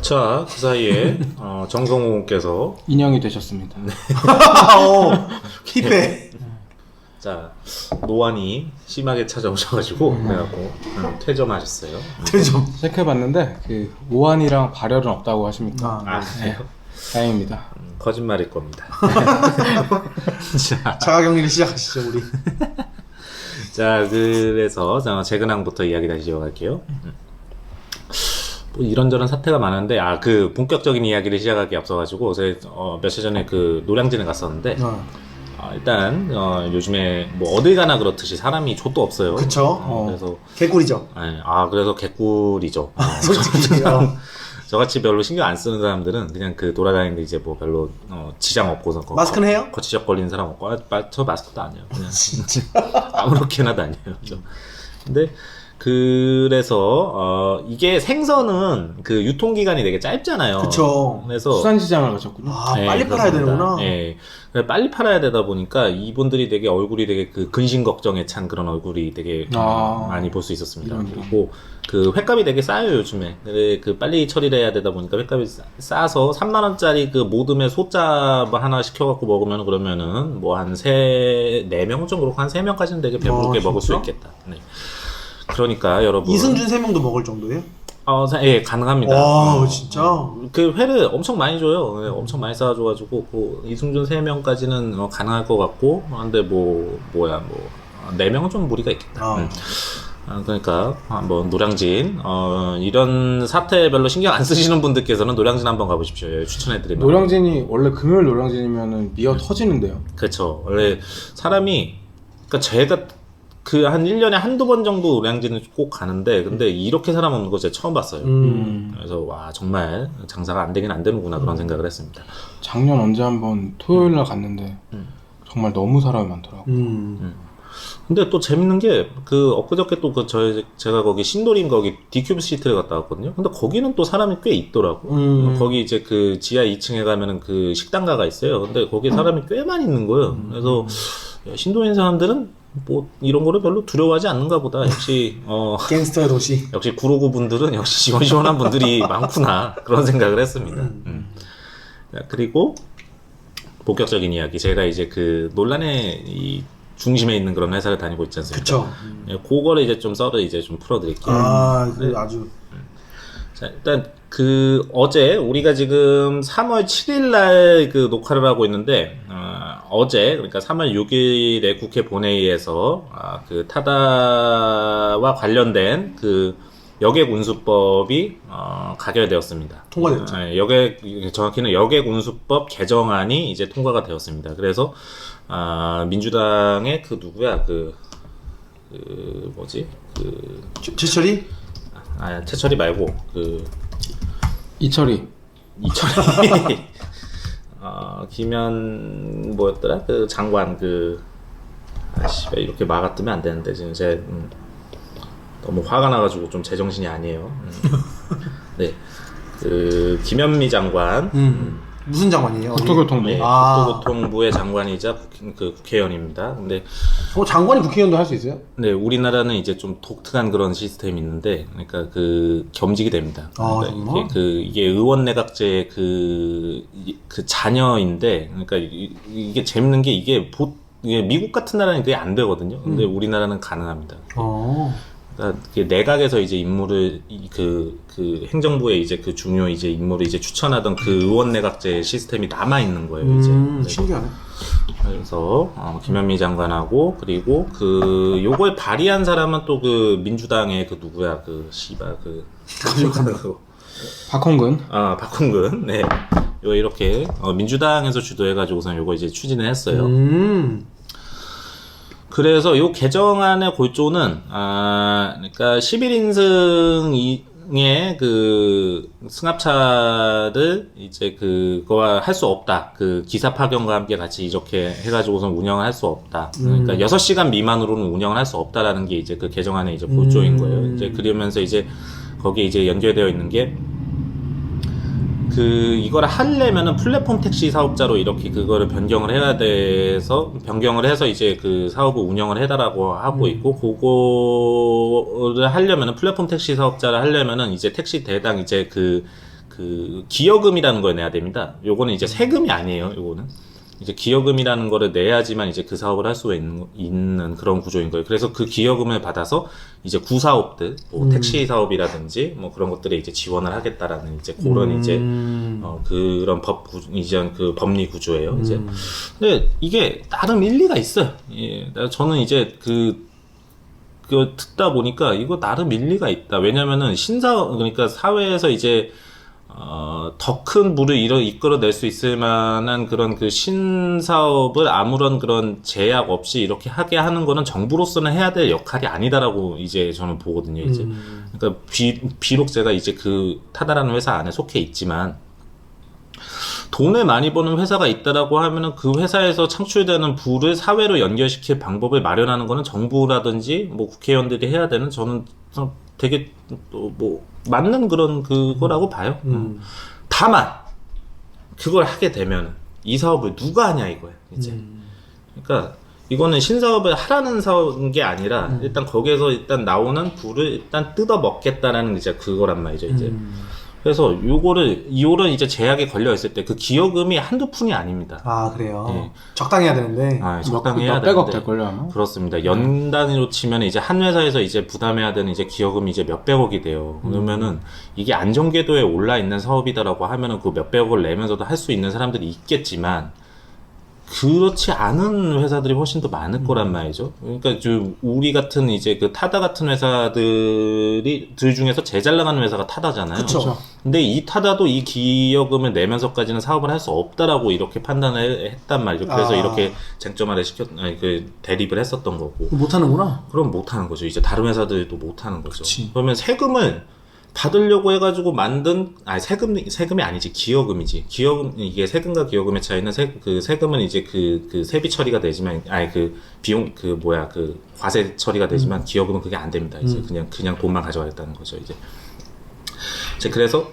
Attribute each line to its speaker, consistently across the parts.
Speaker 1: 자, 그 사이에 정성호님께서
Speaker 2: 인형이 되셨습니다.
Speaker 3: 힙해.
Speaker 1: 자 노안이 심하게 찾아오셔가지고 그래갖고 퇴점하셨어요.
Speaker 3: 좀.
Speaker 2: 체크해봤는데 그 오한이랑 발열은 없다고 하십니까?
Speaker 1: 아,
Speaker 2: 네, 다행입니다.
Speaker 1: 거짓말일 겁니다. 자,
Speaker 3: 자가격리를 시작하시죠 우리.
Speaker 1: 자 그래서 제 근황부터 이야기 다시 이어갈게요. 뭐 이런저런 사태가 많은데 그 본격적인 이야기를 시작하기 앞서가지고 제가 며칠 전에 그 노량진에 갔었는데 일단 요즘에 뭐 어딜 가나 그렇듯이 사람이 좆도 없어요.
Speaker 3: 그쵸.
Speaker 1: 그래서
Speaker 3: 개꿀이죠.
Speaker 1: 그래서 개꿀이죠.
Speaker 3: 솔직히.
Speaker 1: 저같이 별로 신경 안 쓰는 사람들은 그냥 그 돌아다니는데 이제 뭐 별로 지장 없고서
Speaker 3: 마스크는 해요?
Speaker 1: 거치적거리는 사람 없고 저 마스크도 안 해요. 그냥
Speaker 3: 진짜.
Speaker 1: 아무렇게나 다녀요. 근데 그래서 이게 생선은 그 유통기간이 되게 짧잖아요.
Speaker 3: 그쵸.
Speaker 1: 그래서
Speaker 2: 수산시장을 가셨군요.
Speaker 3: 빨리 팔아야 되는구나.
Speaker 1: 네. 빨리 팔아야 되다 보니까 이분들이 되게 얼굴이 되게 그 근심 걱정에 찬 그런 얼굴이 되게 많이 볼 수 있었습니다. 그리고 그 횟값이 되게 싸요 요즘에. 근데 그 빨리 처리를 해야 되다 보니까 횟값이 싸서 3만 원짜리 그 모듬에 소짜 하나 시켜갖고 먹으면 그러면은 뭐 한 4명 정도 한 3명까지는 되게 배부르게 먹을 수 있겠다. 네. 그러니까 여러분
Speaker 3: 이승준 3명도 먹을 정도예요?
Speaker 1: 예, 가능합니다.
Speaker 3: 와, 진짜?
Speaker 1: 그 회를 엄청 많이 줘요. 네, 엄청 많이 쌓아줘가지고, 그 이승준 3명까지는 가능할 것 같고, 근데 4명은 좀 무리가 있겠다. 그러니까, 한번 노량진, 이런 사태 별로 신경 안 쓰시는 분들께서는 노량진 한번 가보십시오. 예, 추천해드립니다.
Speaker 2: 노량진이, 원래 금요일 노량진이면은 미어 터지는데요.
Speaker 1: 그쵸. 원래 사람이, 그니까 제가 그 한 1년에 한두 번 정도 노량진을 꼭 가는데 근데 이렇게 사람 없는 거 제가 처음 봤어요. 그래서 와 정말 장사가 안 되긴 안 되는구나 그런 생각을 했습니다.
Speaker 2: 작년 언제 한번 토요일날 갔는데 정말 너무 사람이 많더라고요.
Speaker 1: 근데 또 재밌는 게 그 엊그저께 또 제가 거기 신도림 거기 디큐브 시티를 갔다 왔거든요. 근데 거기는 또 사람이 꽤 있더라고. 거기 이제 그 지하 2층에 가면은 그 식당가가 있어요. 근데 거기 사람이 꽤 많이 있는 거예요. 그래서 신도림 사람들은 뭐 이런 거를 별로 두려워하지 않는가 보다. 역시
Speaker 3: 갱스터의 도시.
Speaker 1: 역시 구로구 분들은 역시 시원시원한 분들이 많구나 그런 생각을 했습니다. 자, 그리고 본격적인 이야기. 제가 이제 그 논란의 이 중심에 있는 그런 회사를 다니고 있지 않습니까?
Speaker 3: 그쵸.
Speaker 1: 그거를 이제 좀 썰을 이제 좀 풀어드릴게요.
Speaker 3: 아주.
Speaker 1: 자, 일단 그 어제 우리가 지금 3월 7일 날 그 녹화를 하고 있는데 어제 그러니까 3월 6일에 국회 본회의에서 그 타다와 관련된 그 여객운수법이 가결되었습니다.
Speaker 3: 통과됐죠.
Speaker 1: 정확히는 여객운수법 개정안이 이제 통과가 되었습니다. 그래서 민주당의 그 누구야
Speaker 3: 최철이?
Speaker 1: 최철이 말고
Speaker 2: 이철이
Speaker 1: 김현 뭐였더라 그 장관 왜 이렇게 막아뜨면 안 되는데 지금 제 너무 화가 나가지고 좀 제정신이 아니에요. 네, 그 김현미 장관.
Speaker 3: 무슨 장관이에요?
Speaker 2: 국토교통부.
Speaker 1: 네, 국토교통부의 장관이자 국회의원입니다. 근데
Speaker 3: 장관이 국회의원도 할 수 있어요?
Speaker 1: 네, 우리나라는 이제 좀 독특한 그런 시스템이 있는데, 그러니까 그 겸직이 됩니다. 그러니까 이게 의원 내각제의 그 자녀인데, 그러니까 이게 재밌는 게 이게 미국 같은 나라는 그게 안 되거든요. 근데 우리나라는 가능합니다. 그러니까 내각에서 이제 인물을 그 행정부의 이제 그 중요 이제 인물을 이제 추천하던 그 의원 내각제 시스템이 남아 있는 거예요. 이제
Speaker 3: 신기하네.
Speaker 1: 그래서 김현미 장관하고 그리고 요걸 발의한 사람은 또 그 민주당의 그 누구야
Speaker 2: 박홍근.
Speaker 1: 박홍근. 네. 요 이렇게 민주당에서 주도해가지고선 요거 이제 추진을 했어요. 그래서 요 개정안의 골조는 그러니까 11인승의 그 승합차를 이제 그거와 할 수 없다. 그 기사 파견과 함께 같이 이렇게 해가지고선 운영을 할 수 없다. 그러니까 6시간 미만으로는 운영을 할 수 없다라는 게 이제 그 개정안의 이제 골조인 거예요. 이제 그러면서 이제 거기에 이제 연결되어 있는 게 이거를 하려면은 플랫폼 택시 사업자로 이렇게 그거를 변경을 해서 이제 그 사업을 운영을 해달라고 하고 있고, 그거를 하려면은 플랫폼 택시 사업자를 하려면은 이제 택시 대당 이제 그 그 기여금이라는 걸 내야 됩니다. 요거는 이제 세금이 아니에요. 요거는 이제 기여금이라는 거를 내야지만 이제 그 사업을 할 수 있는 그런 구조인 거예요. 그래서 그 기여금을 받아서 이제 구사업들, 뭐 택시 사업이라든지 뭐 그런 것들에 이제 지원을 하겠다라는 이제 그런 이제 그런 이제 그 법리 구조예요. 이제 근데 이게 나름 일리가 있어요. 예, 저는 이제 그 듣다 보니까 이거 나름 일리가 있다. 왜냐면은 그러니까 사회에서 이제 더 큰 부를 이끌어낼 수 있을 만한 그런 그 신사업을 아무런 그런 제약 없이 이렇게 하게 하는 거는 정부로서는 해야 될 역할이 아니다라고 이제 저는 보거든요, 이제. 그러니까 비록 제가 이제 그 타다라는 회사 안에 속해 있지만, 돈을 많이 버는 회사가 있다라고 하면은 그 회사에서 창출되는 부를 사회로 연결시킬 방법을 마련하는 거는 정부라든지 뭐 국회의원들이 해야 되는 저는 되게 뭐 맞는 그런 그거라고 봐요. 다만 그걸 하게 되면 이 사업을 누가 하냐 이거야 이제. 그러니까 이거는 신사업을 하라는 사업인 게 아니라 일단 거기에서 일단 나오는 부를 일단 뜯어 먹겠다라는 이제 그거란 말이죠 이제. 그래서 요거는 이제 제약에 걸려 있을 때 그 기여금이 한두 푼이 아닙니다.
Speaker 3: 아 그래요.
Speaker 1: 예.
Speaker 3: 적당히 해야 되는데.
Speaker 1: 적당히 해야
Speaker 2: 몇백억
Speaker 1: 되는데.
Speaker 2: 될걸요 아마?
Speaker 1: 그렇습니다. 연 단위로 치면 이제 한 회사에서 이제 부담해야 되는 이제 기여금이 이제 몇백억이 돼요. 그러면은 이게 안정궤도에 올라 있는 사업이다라고 하면은 그 몇백억을 내면서도 할 수 있는 사람들이 있겠지만 그렇지 않은 회사들이 훨씬 더 많을 거란 말이죠. 그러니까 우리 같은 이제 그 타다 같은 회사들 중에서 제일 잘 나가는 회사가 타다잖아요.
Speaker 3: 그쵸.
Speaker 1: 근데 이 타다도 이 기여금을 내면서까지는 사업을 할 수 없다라고 이렇게 판단을 했단 말이죠. 그래서 이렇게 쟁점화를 그 대립을 했었던 거고.
Speaker 3: 못하는구나.
Speaker 1: 그럼 못하는 거죠. 이제 다른 회사들도 못하는 거죠.
Speaker 3: 그치.
Speaker 1: 그러면 세금을 받으려고 해가지고 만든, 세금이 아니지, 기여금이지. 이게 세금과 기여금의 차이는 그 세금은 이제 그 세비 처리가 되지만, 비용, 과세 처리가 되지만 기여금은 그게 안 됩니다. 이제 그냥 돈만 가져가겠다는 거죠, 이제. 그래서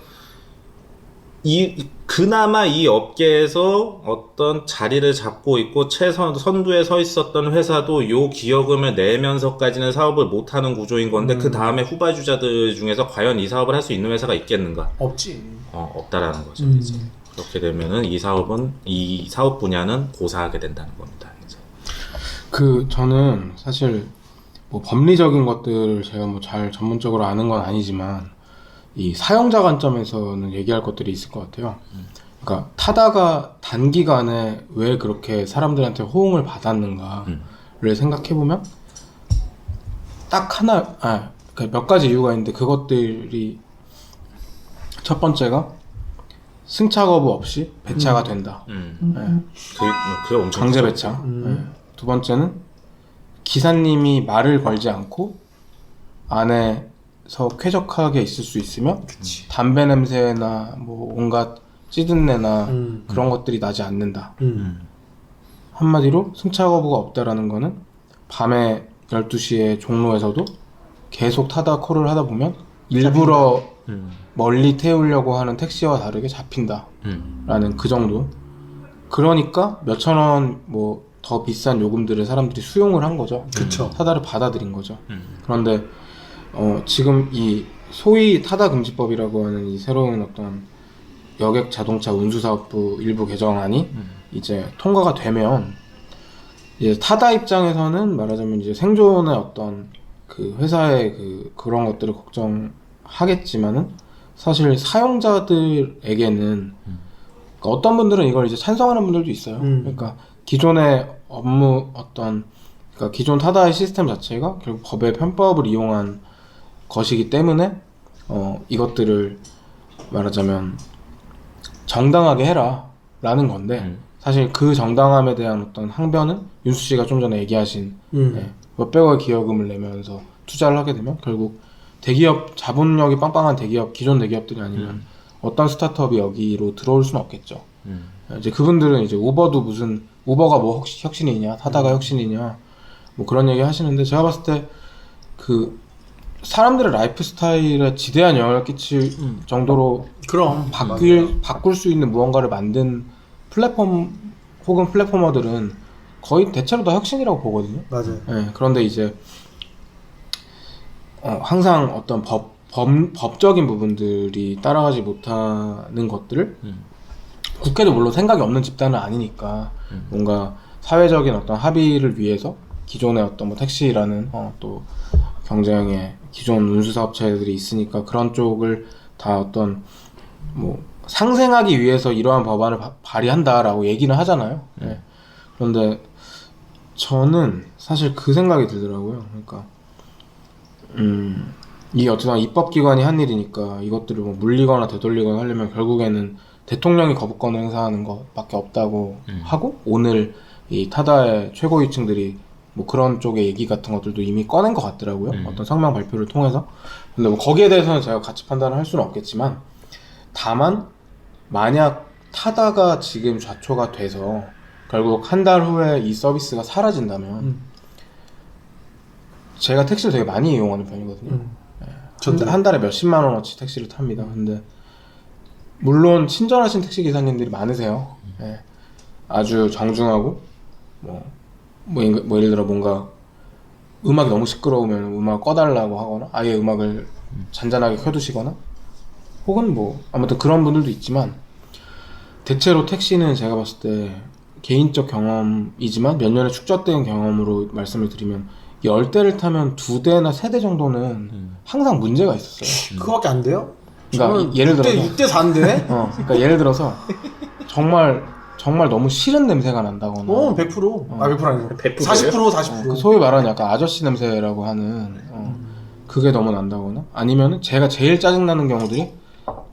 Speaker 1: 그나마 이 업계에서 어떤 자리를 잡고 있고 선두에 서 있었던 회사도 요 기여금을 내면서까지는 사업을 못하는 구조인 건데 그 다음에 후발주자들 중에서 과연 이 사업을 할 수 있는 회사가 있겠는가?
Speaker 3: 없지.
Speaker 1: 없다라는 거죠. 이제 그렇게 되면은 이 사업 분야는 고사하게 된다는 겁니다. 이제.
Speaker 2: 저는 사실 뭐 법리적인 것들을 제가 뭐 잘 전문적으로 아는 건 아니지만 이 사용자 관점에서는 얘기할 것들이 있을 것 같아요. 그러니까 타다가 단기간에 왜 그렇게 사람들한테 호응을 받았는가를 생각해보면 딱 하나, 그러니까 몇 가지 이유가 있는데 그것들이 첫 번째가 승차 거부 없이 배차가 된다.
Speaker 1: 그게 엄청
Speaker 2: 강제 배차. 두 번째는 기사님이 말을 걸지 않고 안에서 쾌적하게 있을 수 있으면 담배 냄새나 뭐 온갖 찌든내나 그런 것들이 나지 않는다. 한마디로 승차 거부가 없다라는 거는 밤에 12시에 종로에서도 계속 타다 콜을 하다 보면 일부러 멀리 태우려고 하는 택시와 다르게 잡힌다 라는 그 정도. 그러니까 몇천 원 뭐 더 비싼 요금들을 사람들이 수용을 한 거죠.
Speaker 3: 그쵸.
Speaker 2: 타다를 받아들인 거죠. 그런데 지금 이 소위 타다 금지법이라고 하는 이 새로운 어떤 여객 자동차 운수사업부 일부 개정안이 이제 통과가 되면 이제 타다 입장에서는 말하자면 이제 생존의 어떤 그 회사의 그런 것들을 걱정하겠지만은 사실 사용자들에게는 그러니까 어떤 분들은 이걸 이제 찬성하는 분들도 있어요. 그러니까 기존의 업무 그러니까 기존 타다의 시스템 자체가 결국 법의 편법을 이용한 것이기 때문에 이것들을 말하자면 정당하게 해라 라는 건데 사실 그 정당함에 대한 어떤 항변은 윤수 씨가 좀 전에 얘기하신 몇백억 기여금을 내면서 투자를 하게 되면 결국 대기업 자본력이 빵빵한 대기업 기존 대기업들이 아니면 어떤 스타트업이 여기로 들어올 수는 없겠죠. 이제 그분들은 이제 우버가 뭐 혁신이냐 타다가 혁신이냐 뭐 그런 얘기 하시는데 제가 봤을 때 그 사람들의 라이프 스타일에 지대한 영향을 끼칠 정도로
Speaker 3: 그럼
Speaker 2: 바꿀 수 있는 무언가를 만든 플랫폼 혹은 플랫포머들은 거의 대체로 다 혁신이라고 보거든요.
Speaker 3: 맞아요.
Speaker 2: 네, 그런데 이제 항상 어떤 법적인 부분들이 따라가지 못하는 것들을 국회도 물론 생각이 없는 집단은 아니니까 뭔가 사회적인 어떤 합의를 위해서 기존의 어떤 뭐 택시라는 또 경쟁의 기존 운수사업체들이 있으니까 그런 쪽을 다 어떤 뭐 상생하기 위해서 이러한 법안을 발의한다라고 얘기는 하잖아요. 네. 그런데 저는 사실 그 생각이 들더라고요. 그러니까 이게 어쨌든 입법기관이 한 일이니까 이것들을 뭐 물리거나 되돌리거나 하려면 결국에는 대통령이 거부권을 행사하는 것밖에 없다고 하고 오늘 이 타다의 최고위층들이 뭐 그런 쪽의 얘기 같은 것들도 이미 꺼낸 것 같더라고요. 어떤 성명 발표를 통해서. 근데 뭐 거기에 대해서는 제가 같이 판단을 할 수는 없겠지만 다만 만약 타다가 지금 좌초가 돼서 결국 한 달 후에 이 서비스가 사라진다면 제가 택시를 되게 많이 이용하는 편이거든요. 한 달에 몇십만 원어치 택시를 탑니다. 근데 물론 친절하신 택시 기사님들이 많으세요. 예. 아주 정중하고 뭐 예를 들어 뭔가 음악이 너무 시끄러우면 음악 꺼달라고 하거나 아예 음악을 잔잔하게 켜두시거나 혹은 뭐 아무튼 그런 분들도 있지만 대체로 택시는 제가 봤을 때 개인적 경험이지만 몇 년의 축적된 경험으로 말씀을 드리면 10대를 타면 2대나 3대 정도는 항상 문제가 있었어요.
Speaker 3: 그거밖에 안 돼요?
Speaker 2: 그러니까 예를 들어서
Speaker 3: 6대 4인데?
Speaker 2: 그러니까 예를 들어서 정말 너무 싫은 냄새가 난다거나
Speaker 3: 100%. 100% 아니고
Speaker 1: 100%예요?
Speaker 3: 40%.
Speaker 2: 그 소위 말하는 약간 아저씨 냄새라고 하는 그게 너무 난다거나 아니면 제가 제일 짜증나는 경우들이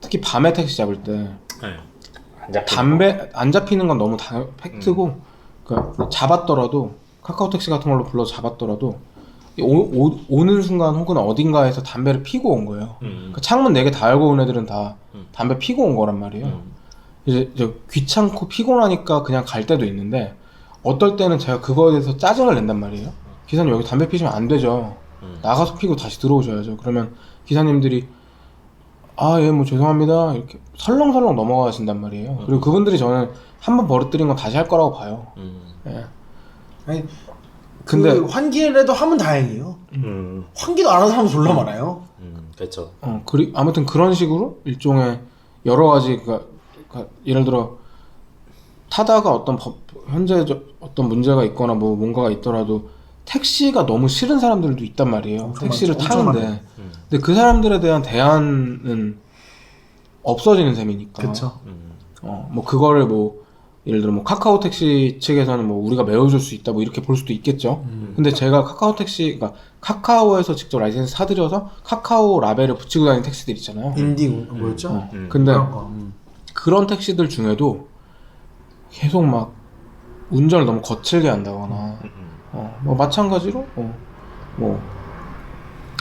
Speaker 2: 특히 밤에 택시 잡을 때 담배 안 잡히는 건 너무 팩트고 그러니까 잡았더라도 카카오 택시 같은 걸로 불러서 잡았더라도 오는 순간 혹은 어딘가에서 담배를 피고 온 거예요. 그러니까 창문 4개 다 열고 온 애들은 다 담배 피고 온 거란 말이에요. 이제 귀찮고 피곤하니까 그냥 갈 때도 있는데 어떨 때는 제가 그거에 대해서 짜증을 낸단 말이에요. 기사님 여기 담배 피시면 안 되죠. 나가서 피고 다시 들어오셔야죠. 그러면 기사님들이 아, 예, 뭐 죄송합니다. 이렇게 설렁설렁 넘어가신단 말이에요. 그리고 그분들이 저는 한번 버릇들인 건 다시 할 거라고 봐요. 예.
Speaker 3: 아니,
Speaker 2: 근데
Speaker 3: 그 환기라도 하면 다행이에요. 환기도 안 하는 사람 졸라 많아요.
Speaker 1: 그렇죠.
Speaker 2: 아무튼 그런 식으로 일종의 여러 가지 그러니까 예를 들어 타다가 현재 어떤 문제가 있거나 뭐 뭔가가 있더라도 택시가 너무 싫은 사람들도 있단 말이에요. 택시를 타는데 근데 그 사람들에 대한 대안은 없어지는 셈이니까.
Speaker 3: 그렇죠.
Speaker 2: 뭐 그거를 뭐 예를 들어 뭐 카카오 택시 측에서는 뭐 우리가 메워줄 수 있다 뭐 이렇게 볼 수도 있겠죠. 근데 제가 카카오 택시 그러니까 카카오에서 직접 라이센스 사들여서 카카오 라벨을 붙이고 다니는 택시들 있잖아요.
Speaker 3: 인디고 뭐였죠?
Speaker 2: 근데
Speaker 3: 그런 거.
Speaker 2: 그런 택시들 중에도 계속 막 운전을 너무 거칠게 한다거나 뭐 마찬가지로 뭐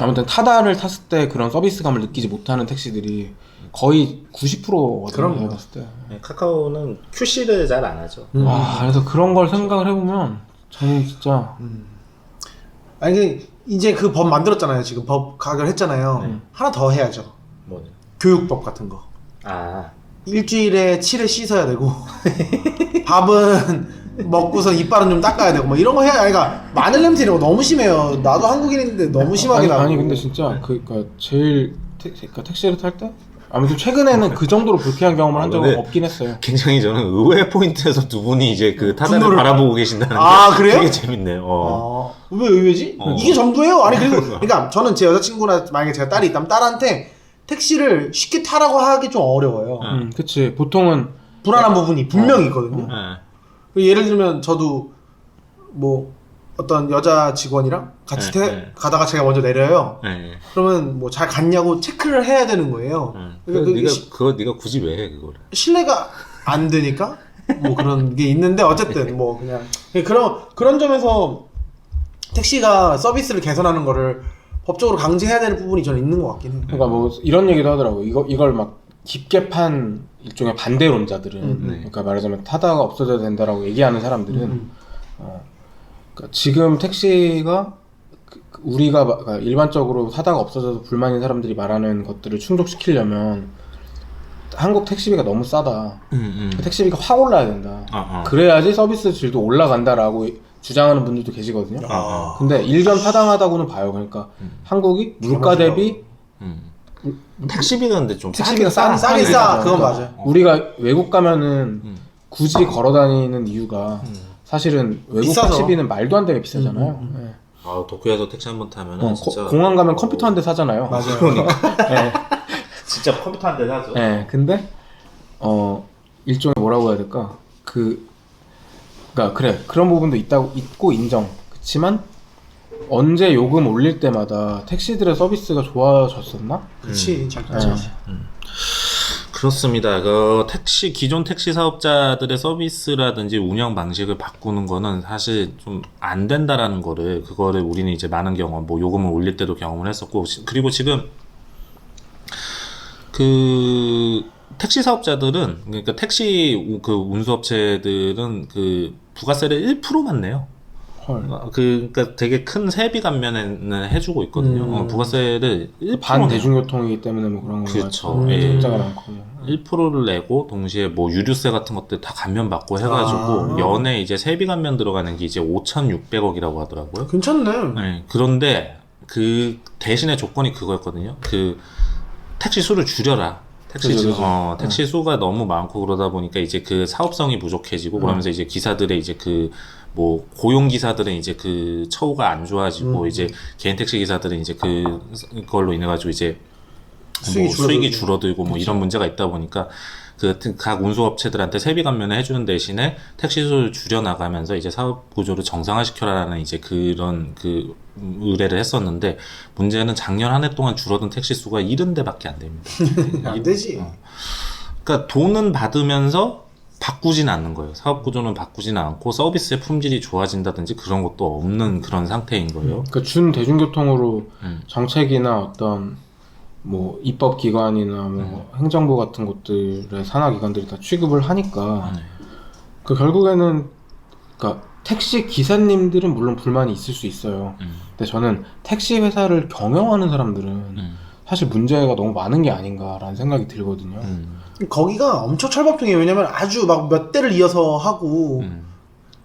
Speaker 2: 아무튼 타다를 탔을 때 그런 서비스감을 느끼지 못하는 택시들이 거의 90%거든요.
Speaker 3: 그럼요.
Speaker 2: 제가 봤을 때.
Speaker 1: 네, 카카오는 QC를 잘 안 하죠.
Speaker 2: 그래서 그런 걸 생각을 해보면 저는 진짜
Speaker 3: 아니 이제 그 법 만들었잖아요. 지금 법 가결했잖아요. 하나 더 해야죠.
Speaker 1: 뭐냐?
Speaker 3: 교육법 같은 거.
Speaker 1: 아,
Speaker 3: 일주일에 7회 씻어야 되고 밥은 먹고서 이빨은 좀 닦아야 되고 뭐 이런 거 해야. 그러니까 마늘 냄새 이런 거 너무 심해요. 나도 한국인인데 너무 심하게 나고.
Speaker 2: 아니 근데 진짜 그러니까 제일 그러니까 택시를 탈 때 아무튼 최근에는 그 정도로 불쾌한 경험을 한 적은
Speaker 1: 근데
Speaker 2: 없긴 했어요.
Speaker 1: 굉장히 저는 의외의 포인트에서 두 분이 이제 그 타다를
Speaker 3: 분노를
Speaker 1: 바라보고 계신다는 게
Speaker 3: 그래요?
Speaker 1: 되게 재밌네요.
Speaker 3: 왜 의외지? 이게 전부예요? 아니 그러니까 저는 제 여자친구나 만약에 제가 딸이 있다면 딸한테 택시를 쉽게 타라고 하기 좀 어려워요.
Speaker 2: 그치 보통은
Speaker 3: 불안한 부분이 분명히 있거든요.
Speaker 1: 네.
Speaker 3: 예를 들면 저도 뭐 어떤 여자 직원이랑 같이 가다가 제가 먼저 내려요.
Speaker 1: 네.
Speaker 3: 그러면 뭐 잘 갔냐고 체크를 해야 되는 거예요. 그러니까
Speaker 1: 네가 굳이 왜 해 그거를?
Speaker 3: 신뢰가 안 되니까 뭐 그런 게 있는데 어쨌든 뭐 그냥 그런 점에서 택시가 서비스를 개선하는 거를 법적으로 강제해야 되는 부분이 저는 있는 것 같긴 해요.
Speaker 2: 그러니까 뭐 이런 얘기도 하더라고. 이걸 막 깊게 판 일종의 반대론자들은 그러니까 말하자면 타다가 없어져야 된다라고 얘기하는 사람들은 그러니까 지금 택시가 우리가 그러니까 일반적으로 타다가 없어져서 불만인 사람들이 말하는 것들을 충족시키려면 한국 택시비가 너무 싸다. 택시비가 확 올라야 된다. 그래야지 서비스 질도 올라간다라고 주장하는 분들도 계시거든요. 근데 일견 타당하다고는 봐요. 그러니까 한국이 물가 대비
Speaker 1: 택시비가 근데 좀
Speaker 2: 택시비가
Speaker 3: 싸긴 싸. 그건 맞아요.
Speaker 2: 우리가 외국 가면은 굳이 걸어 다니는 이유가 사실은 외국
Speaker 3: 비싸서.
Speaker 2: 택시비는 말도 안 되게 비싸잖아요. 네.
Speaker 1: 아, 도쿄에서 택시 한 번 타면은 진짜
Speaker 2: 공항 가면 컴퓨터 한 대 사잖아요.
Speaker 3: 맞아요.
Speaker 2: 네.
Speaker 1: 진짜 컴퓨터 한 대 사죠.
Speaker 2: 네. 근데 일종의 뭐라고 해야 될까? 그러니까 그래 그런 부분도 있고 인정. 그렇지만 언제 요금 올릴 때마다 택시들의 서비스가 좋아졌었나?
Speaker 3: 그치, 잘
Speaker 2: 네.
Speaker 1: 그렇습니다. 기존 택시 사업자들의 서비스라든지 운영 방식을 바꾸는 거는 사실 좀 안 된다라는 그거를 우리는 이제 많은 경험, 뭐 요금을 올릴 때도 경험을 했었고, 그리고 지금 택시 사업자들은, 그러니까 택시 운수업체들은 부가세를 1%만 내요. 그러니까 되게 큰 세비 감면을 해주고 있거든요. 부가세를 1%
Speaker 2: 반대중교통이기 때문에 뭐 그런 거
Speaker 1: 그렇죠.
Speaker 2: 적자가 많고
Speaker 1: 1%를 내고 동시에 뭐 유류세 같은 것들 다 감면받고 해가지고 연에 이제 세비 감면 들어가는 게 이제 5,600억이라고 하더라고요.
Speaker 3: 괜찮네.
Speaker 1: 네, 그런데 그 대신에 조건이 그거였거든요. 택시 수를 줄여라. 택시 수가 너무 많고 그러다 보니까 이제 사업성이 부족해지고 그러면서 이제 기사들의 이제 고용 기사들은 이제 처우가 안 좋아지고 이제 개인 택시 기사들은 이제 그걸로 인해 가지고 이제 수익이 줄어들고 뭐 이런 문제가 있다 보니까 각 운수업체들한테 세비 감면을 해주는 대신에 택시 수를 줄여 나가면서 이제 사업 구조를 정상화시켜라라는 이제 그런 의뢰를 했었는데 문제는 작년 한 해 동안 줄어든 택시 수가 70대밖에 안 됩니다.
Speaker 3: 안 되지.
Speaker 1: 그러니까 돈은 받으면서 바꾸진 않는 거예요. 사업 구조는 바꾸지는 않고 서비스의 품질이 좋아진다든지 그런 것도 없는 그런 상태인 거예요.
Speaker 2: 그러니까 준 대중교통으로 정책이나 어떤 뭐 입법기관이나 뭐 행정부 같은 곳들의 산하기관들이 다 취급을 하니까 결국에는 그러니까 택시 기사님들은 물론 불만이 있을 수 있어요. 근데 저는 택시 회사를 경영하는 사람들은 사실 문제가 너무 많은 게 아닌가라는 생각이 들거든요.
Speaker 3: 거기가 엄청 철밥통이에요. 왜냐면 아주 막 몇 대를 이어서 하고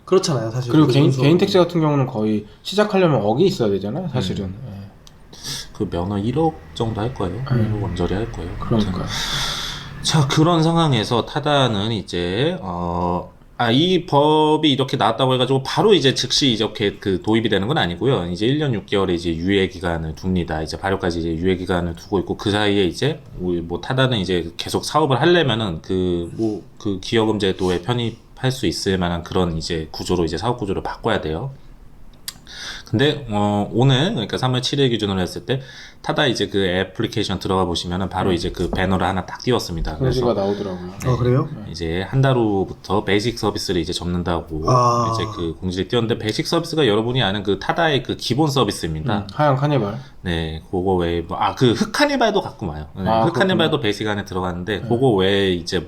Speaker 3: 그렇잖아요, 사실.
Speaker 2: 그리고 개인 택시 같은 경우는 거의 시작하려면 억이 있어야 되잖아요, 사실은. 예.
Speaker 1: 면허 1억 정도 할 거예요. 1억 원저리 할 거예요.
Speaker 2: 그러니까요.
Speaker 1: 자, 그런 상황에서 타다는 이제 이 법이 이렇게 나왔다고 해가지고 바로 이제 즉시 이렇게 도입이 되는 건 아니고요. 이제 1년 6개월의 이제 유예 기간을 둡니다. 이제 발효까지 이제 유예 기간을 두고 있고 그 사이에 이제 뭐 타다는 이제 계속 사업을 하려면은 기여금 제도에 편입할 수 있을 만한 그런 이제 구조로 이제 사업 구조를 바꿔야 돼요. 근데 오늘 그러니까 3월 7일 기준으로 했을 때 타다 이제 애플리케이션 들어가 보시면은 바로 이제 배너를 하나 딱 띄웠습니다.
Speaker 2: 공지가 나오더라고요.
Speaker 3: 그래요?
Speaker 1: 이제 한 달 후부터 베이직 서비스를 이제 접는다고 이제 공지를 띄웠는데 베이직 서비스가 여러분이 아는 타다의 기본 서비스입니다.
Speaker 2: 하얀 카니발.
Speaker 1: 네, 그거 외에 흑카니발도 갖고 와요. 네, 흑카니발도 베이직 안에 들어가는데 그거 외에 이제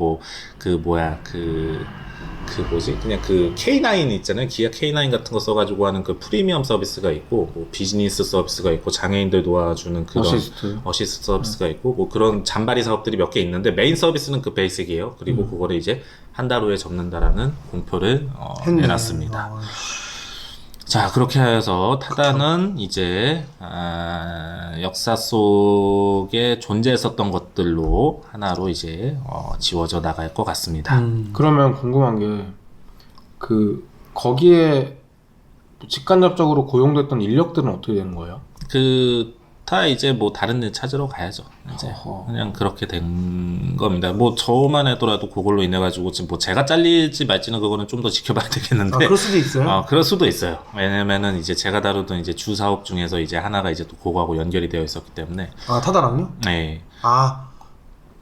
Speaker 1: 그냥 K9 있잖아요. 기아 K9 같은 거 써가지고 하는 프리미엄 서비스가 있고, 비즈니스 서비스가 있고, 장애인들 도와주는 그런 어시스트 서비스가 있고, 그런 잔바리 사업들이 몇 개 있는데, 메인 서비스는 베이직이에요. 그리고 그거를 이제 한 달 후에 접는다라는 공표를 해놨습니다. 자, 그렇게 해서 타다는 이제 역사 속에 존재했었던 것들로 하나로 이제 지워져 나갈 것 같습니다.
Speaker 2: 그러면 궁금한 게 거기에 직간접적으로 고용됐던 인력들은 어떻게 되는 거예요?
Speaker 1: 다 이제 다른 일 찾으러 가야죠. 이제 그냥 그렇게 된 겁니다. 저만 해더라도 그걸로 인해 가지고 지금 제가 잘릴지 말지는 그거는 좀 더 지켜봐야 되겠는데.
Speaker 3: 그럴 수도 있어요.
Speaker 1: 그럴 수도 있어요. 왜냐면은 이제 제가 다루던 이제 주 사업 중에서 이제 하나가 이제 또 그거하고 연결이 되어 있었기 때문에.
Speaker 3: 타다랑요?
Speaker 1: 네.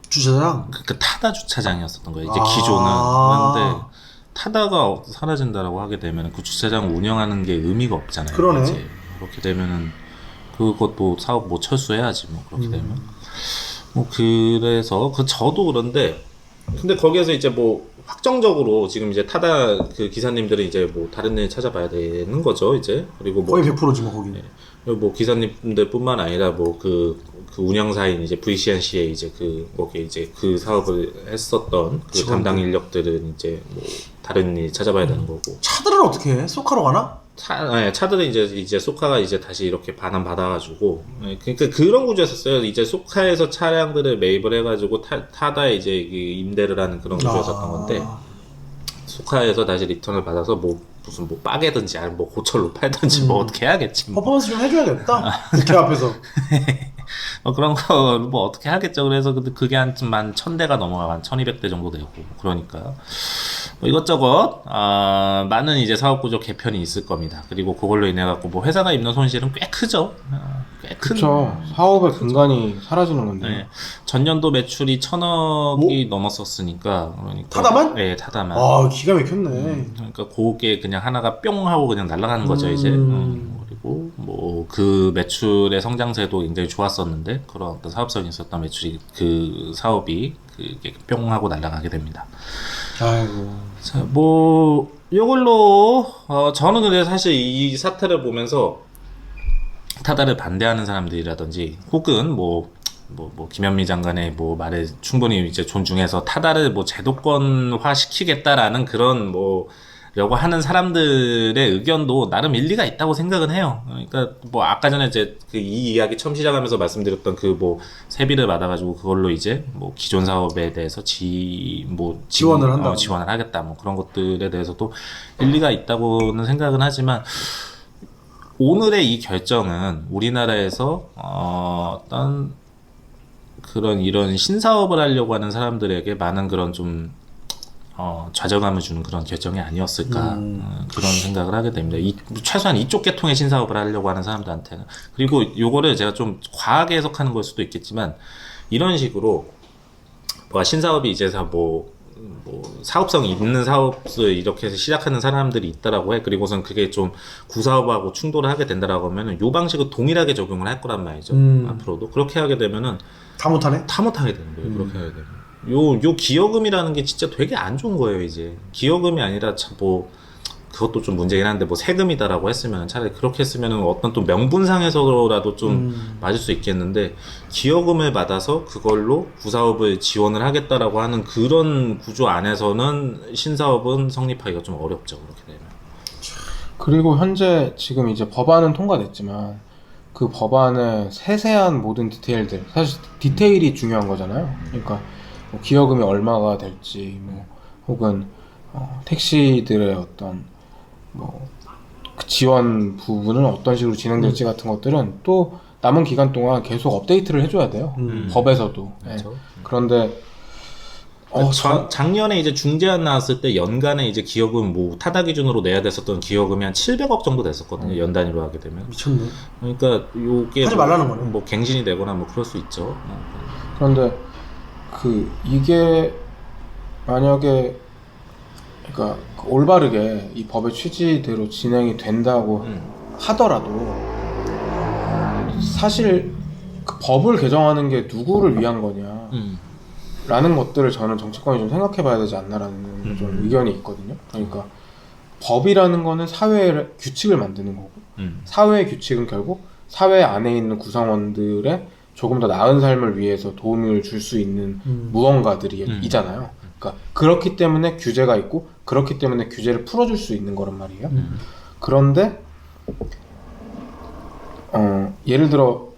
Speaker 3: 주차장?
Speaker 1: 타다 주차장이었었던 거예요. 이제 기존은. 그런데 타다가 사라진다라고 하게 되면 그 주차장 운영하는 게 의미가 없잖아요.
Speaker 3: 그러네.
Speaker 1: 이제 그렇게 되면은. 그것도 사업 철수해야지 그렇게 되면 그래서 저도 그런데 근데 거기에서 이제 확정적으로 지금 이제 타다 기사님들은 이제 다른 일 찾아봐야 되는 거죠 이제 그리고
Speaker 3: 거의 100%지 거기는.
Speaker 1: 기사님들뿐만 아니라 운영사인 이제 VCNC에 이제 거기에 이제 사업을 했었던 담당 인력들은 이제 다른 일 찾아봐야 되는 거고.
Speaker 3: 차들은 어떻게 해? 쏘카로 가나?
Speaker 1: 차들은 이제 소카가 이제 다시 이렇게 반환받아가지고, 그러니까 그런 구조였었어요. 이제 소카에서 차량들을 매입을 해가지고 타다에 이제 임대를 하는 그런 구조였었던 건데, 소카에서 다시 리턴을 받아서 무슨 빠개든지 아니면 고철로 팔든지 어떻게 해야겠지.
Speaker 3: 퍼포먼스 좀 해줘야겠다. 국회 앞에서.
Speaker 1: 그런 거 어떻게 하겠죠. 그래서 그게 한 1,000대가 넘어가 한 1,200대 정도 되고 그러니까 이것저것 많은 이제 사업 구조 개편이 있을 겁니다. 그리고 그걸로 인해 갖고 회사가 입는 손실은 꽤 크죠. 꽤 큰.
Speaker 2: 그렇죠. 사업의 근간이 사라지는 건데.
Speaker 1: 네. 전년도 매출이 1,000억이 넘었었으니까 그러니까
Speaker 3: 타다만?
Speaker 1: 네, 타다만.
Speaker 3: 기가 막혔네.
Speaker 1: 그러니까 그게 그냥 하나가 뿅 하고 그냥 날아가는 거죠 이제. 그리고 그 매출의 성장세도 굉장히 좋았었는데 그런 어떤 사업성이 있었던 매출이 그 사업이 그게 뿅 하고 날아가게 됩니다.
Speaker 3: 아이고.
Speaker 1: 자, 요걸로 저는 근데 사실 이 사태를 보면서 타다를 반대하는 사람들이라든지 혹은 김현미 장관의 말에 충분히 이제 존중해서 타다를 제도권화 시키겠다라는 그런 려고 하는 사람들의 의견도 나름 일리가 있다고 생각은 해요. 그러니까 아까 전에 이제 이 이야기 처음 시작하면서 말씀드렸던 세비를 받아가지고 그걸로 이제 기존 사업에 대해서 지원을 한다, 지원을 하겠다, 그런 것들에 대해서도 일리가 있다고는 생각은 하지만 오늘의 이 결정은 우리나라에서 어떤 그런 이런 신사업을 하려고 하는 사람들에게 많은 그런 좀 좌절감을 주는 그런 결정이 아니었을까 그런 생각을 하게 됩니다. 최소한 이쪽 계통의 신사업을 하려고 하는 사람들한테는. 그리고 요거를 제가 좀 과하게 해석하는 걸 수도 있겠지만 이런 식으로 신사업이 이제 사업성이 있는 사업을 이렇게 해서 시작하는 사람들이 있다라고 해. 그리고선 그게 좀 구사업하고 충돌을 하게 된다라고 하면은 요 방식을 동일하게 적용을 할 거란 말이죠. 앞으로도 그렇게 하게 되면은
Speaker 3: 다 못하네?
Speaker 1: 다 못하게 되는 거예요. 그렇게 하게 되면. 요 기여금이라는 게 진짜 되게 안 좋은 거예요, 이제. 기여금이 아니라 그것도 좀 문제긴 한데 세금이다라고 했으면 차라리 그렇게 했으면은 어떤 또 명분상에서라도 좀 맞을 수 있겠는데 기여금을 받아서 그걸로 구사업을 지원을 하겠다라고 하는 그런 구조 안에서는 신사업은 성립하기가 좀 어렵죠, 그렇게 되면.
Speaker 2: 그리고 현재 지금 이제 법안은 통과됐지만 그 법안의 세세한 모든 디테일들, 사실 디테일이 중요한 거잖아요. 그러니까 기여금이 얼마가 될지 혹은 택시들의 어떤 그 지원 부분은 어떤 식으로 진행될지 같은 것들은 또 남은 기간 동안 계속 업데이트를 해줘야 돼요. 법에서도.
Speaker 1: 그렇죠.
Speaker 2: 네. 그런데
Speaker 1: 작년에 이제 중재안 나왔을 때 연간에 이제 기여금 타다 기준으로 내야 됐었던 기여금이 한 700억 정도 됐었거든요. 연 단위로 하게 되면.
Speaker 3: 미쳤네.
Speaker 1: 그러니까 요게
Speaker 3: 하지 말라는 거네.
Speaker 1: 갱신이 되거나 그럴 수 있죠.
Speaker 2: 그런데 이게 만약에 그러니까 올바르게 이 법의 취지대로 진행이 된다고 하더라도 사실 그 법을 개정하는 게 누구를 위한 거냐 라는 것들을 저는 정치권이 좀 생각해 봐야 되지 않나라는 좀 의견이 있거든요. 그러니까 법이라는 거는 사회의 규칙을 만드는 거고 사회의 규칙은 결국 사회 안에 있는 구성원들의 조금 더 나은 삶을 위해서 도움을 줄 수 있는 무언가들이잖아요. 그러니까 그렇기 때문에 규제가 있고 그렇기 때문에 규제를 풀어줄 수 있는 거란 말이에요. 그런데 예를 들어